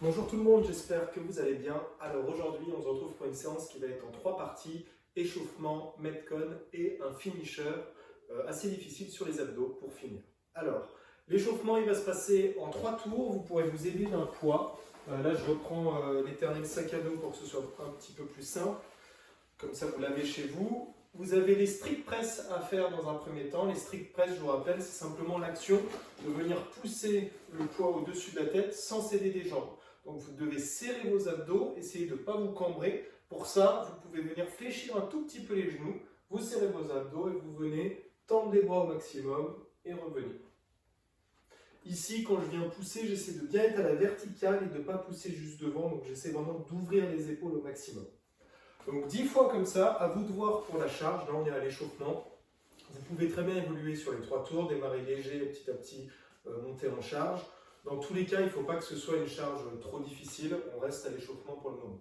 Bonjour tout le monde, j'espère que vous allez bien. Alors aujourd'hui, on se retrouve pour une séance qui va être en 3 parties, échauffement, metcon et un finisher assez difficile sur les abdos pour finir. Alors, l'échauffement il va se passer en 3 tours, vous pourrez vous aider d'un poids. Là je reprends l'éternel sac à dos pour que ce soit un petit peu plus simple, comme ça vous l'avez chez vous. Vous avez les strict press à faire dans un premier temps. Les strict press, je vous rappelle, c'est simplement l'action de venir pousser le poids au-dessus de la tête sans céder des jambes. Donc vous devez serrer vos abdos, essayer de ne pas vous cambrer. Pour ça, vous pouvez venir fléchir un tout petit peu les genoux, vous serrez vos abdos et vous venez tendre les bras au maximum et revenir. Ici, quand je viens pousser, j'essaie de bien être à la verticale et de ne pas pousser juste devant. Donc j'essaie vraiment d'ouvrir les épaules au maximum. Donc 10 fois comme ça, à vous de voir pour la charge. Là on est à l'échauffement. Vous pouvez très bien évoluer sur les 3 tours, démarrer léger et petit à petit monter en charge. Dans tous les cas, il ne faut pas que ce soit une charge trop difficile. On reste à l'échauffement pour le moment.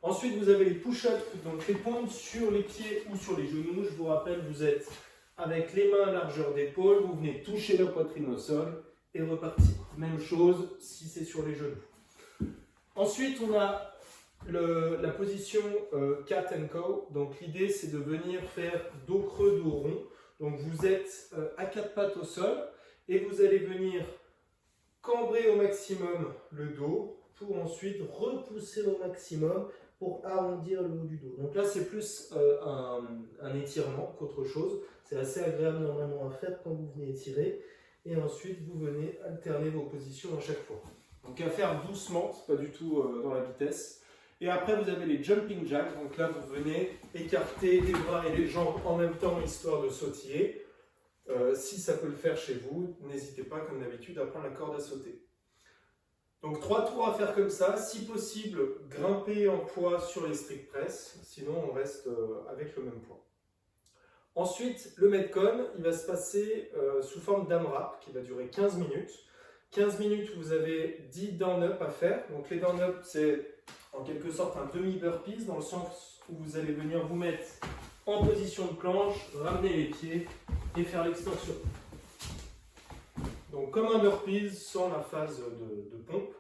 Ensuite, vous avez les push-ups, donc les pointes sur les pieds ou sur les genoux. Je vous rappelle, vous êtes avec les mains à largeur d'épaule. Vous venez toucher la poitrine au sol et repartir. Même chose si c'est sur les genoux. Ensuite, on a la position cat and cow. Donc l'idée, c'est de venir faire dos creux, dos rond. Donc vous êtes à 4 pattes au sol et vous allez venir cambrer au maximum le dos pour ensuite repousser au maximum pour arrondir le haut du dos. Donc là, c'est plus un étirement qu'autre chose. C'est assez agréable normalement à faire quand vous venez étirer. Et ensuite, vous venez alterner vos positions à chaque fois. Donc à faire doucement, c'est pas du tout dans la vitesse. Et après, vous avez les jumping jacks. Donc là, vous venez écarter les bras et les jambes en même temps, histoire de sautiller. Si ça peut le faire chez vous, n'hésitez pas, comme d'habitude, à prendre la corde à sauter. Donc 3 tours à faire comme ça. Si possible, grimper en poids sur les strict press. Sinon, on reste avec le même poids. Ensuite, le metcon, il va se passer sous forme d'AMRAP qui va durer 15 minutes. 15 minutes, vous avez 10 down-up à faire. Donc les down-up, c'est en quelque sorte un demi-burpees dans le sens où vous allez venir vous mettre en position de planche, ramener les pieds et faire l'extension. Donc comme un burpees sans la phase de pompe.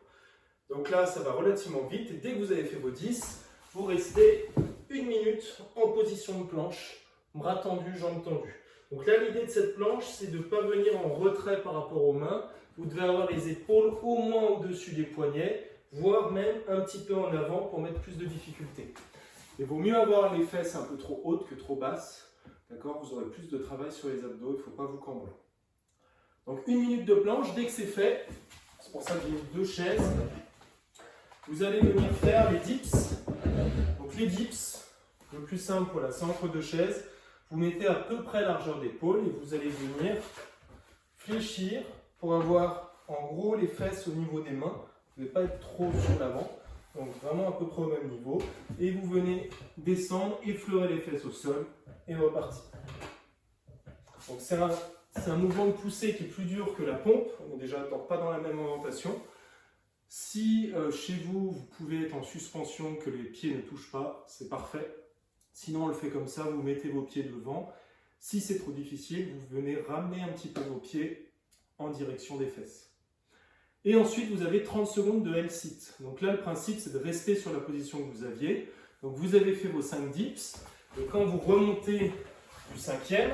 Donc là, ça va relativement vite. Et dès que vous avez fait vos 10, vous restez 1 minute en position de planche, bras tendus, jambes tendues. Donc là, l'idée de cette planche, c'est de ne pas venir en retrait par rapport aux mains. Vous devez avoir les épaules au moins au-dessus des poignets, voire même un petit peu en avant pour mettre plus de difficulté. Il vaut mieux avoir les fesses un peu trop hautes que trop basses. D'accord ? Vous aurez plus de travail sur les abdos, il ne faut pas vous cambrer. Donc 1 minute de planche, dès que c'est fait, c'est pour ça que j'ai mis 2 chaises, vous allez venir faire les dips. Donc les dips, le plus simple, voilà, c'est entre 2 chaises. Vous mettez à peu près largeur d'épaule et vous allez venir fléchir pour avoir en gros les fesses au niveau des mains. Vous ne devez pas être trop sur l'avant. Donc vraiment à peu près au même niveau. Et vous venez descendre, effleurer les fesses au sol et repartir. Donc c'est un mouvement de poussée qui est plus dur que la pompe. On n'est déjà pas dans la même orientation. Si chez vous, vous pouvez être en suspension, que les pieds ne touchent pas, c'est parfait. Sinon, on le fait comme ça, vous mettez vos pieds devant. Si c'est trop difficile, vous venez ramener un petit peu vos pieds en direction des fesses. Et ensuite, vous avez 30 secondes de L-sit. Donc là, le principe, c'est de rester sur la position que vous aviez. Donc vous avez fait vos 5 dips. Et quand vous remontez du 5e,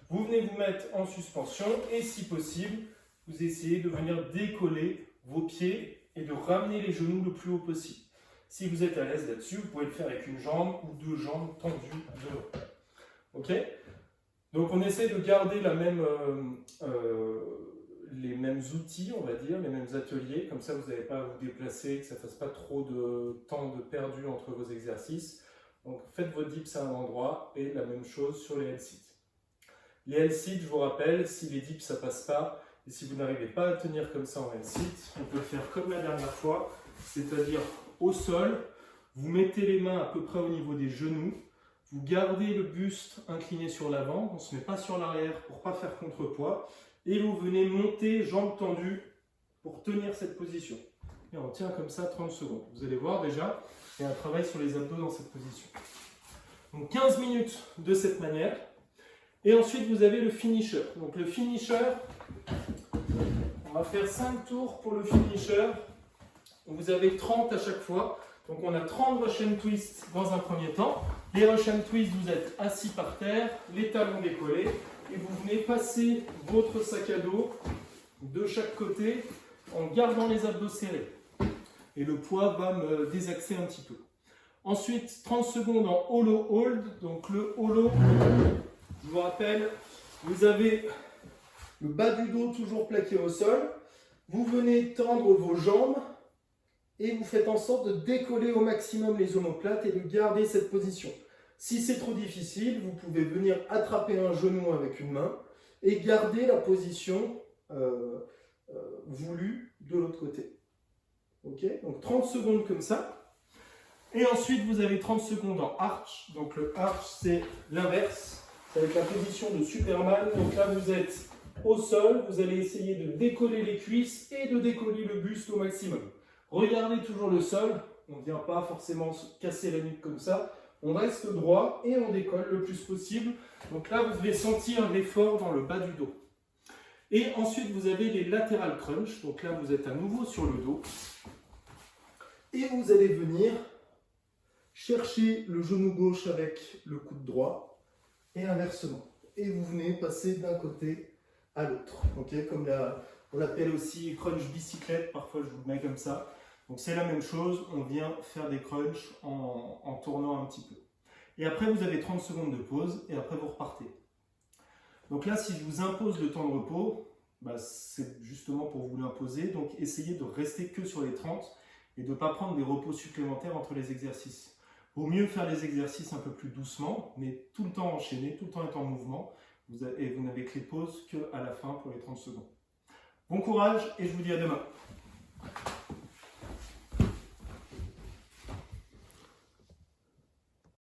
vous venez vous mettre en suspension. Et si possible, vous essayez de venir décoller vos pieds et de ramener les genoux le plus haut possible. Si vous êtes à l'aise là-dessus, vous pouvez le faire avec une jambe ou 2 jambes tendues devant. Ok ? Donc on essaie de garder les mêmes outils, on va dire, les mêmes ateliers. Comme ça, vous n'avez pas à vous déplacer, que ça ne fasse pas trop de temps de perdu entre vos exercices. Donc faites vos dips à un endroit et la même chose sur les L-sit. Les L-sit, je vous rappelle, si les dips ça ne passe pas, et si vous n'arrivez pas à tenir comme ça en L-sit, on peut le faire comme la dernière fois, c'est-à-dire au sol, vous mettez les mains à peu près au niveau des genoux, vous gardez le buste incliné sur l'avant, on ne se met pas sur l'arrière pour ne pas faire contrepoids, et vous venez monter jambes tendues pour tenir cette position. Et on tient comme ça 30 secondes. Vous allez voir déjà, il y a un travail sur les abdos dans cette position. Donc 15 minutes de cette manière. Et ensuite, vous avez le finisher. Donc le finisher, on va faire 5 tours pour le finisher. vous avez 30 à chaque fois. Donc on a 30 Russian twists dans un premier temps. Les Russian twists, vous êtes assis par terre, les talons décollés, et vous venez passer votre sac à dos de chaque côté en gardant les abdos serrés. Et le poids va me désaxer un petit peu. Ensuite, 30 secondes en hollow hold. Donc le hollow, je vous rappelle, vous avez le bas du dos toujours plaqué au sol. Vous venez tendre vos jambes et vous faites en sorte de décoller au maximum les omoplates et de garder cette position. Si c'est trop difficile, vous pouvez venir attraper un genou avec une main et garder la position voulue de l'autre côté. Ok, donc 30 secondes comme ça. Et ensuite, vous avez 30 secondes en arch. Donc le arch, c'est l'inverse. C'est avec la position de Superman. Donc là, vous êtes au sol. Vous allez essayer de décoller les cuisses et de décoller le buste au maximum. Regardez toujours le sol. On ne vient pas forcément se casser la nuque comme ça. On reste droit et on décolle le plus possible. Donc là, vous devez sentir l'effort dans le bas du dos. Et ensuite, vous avez les lateral crunch. Donc là, vous êtes à nouveau sur le dos. Et vous allez venir chercher le genou gauche avec le coude droit et inversement. Et vous venez passer d'un côté à l'autre. Okay, comme on l'appelle aussi crunch bicyclette, parfois je vous le mets comme ça. Donc c'est la même chose, on vient faire des crunchs en tournant un petit peu. Et après vous avez 30 secondes de pause et après vous repartez. Donc là, si je vous impose le temps de repos, c'est justement pour vous l'imposer. Donc essayez de rester que sur les 30 et de ne pas prendre des repos supplémentaires entre les exercices. Vaut mieux faire les exercices un peu plus doucement, mais tout le temps enchaîné, tout le temps être en mouvement. Et vous n'avez que les pauses qu'à la fin pour les 30 secondes. Bon courage et je vous dis à demain.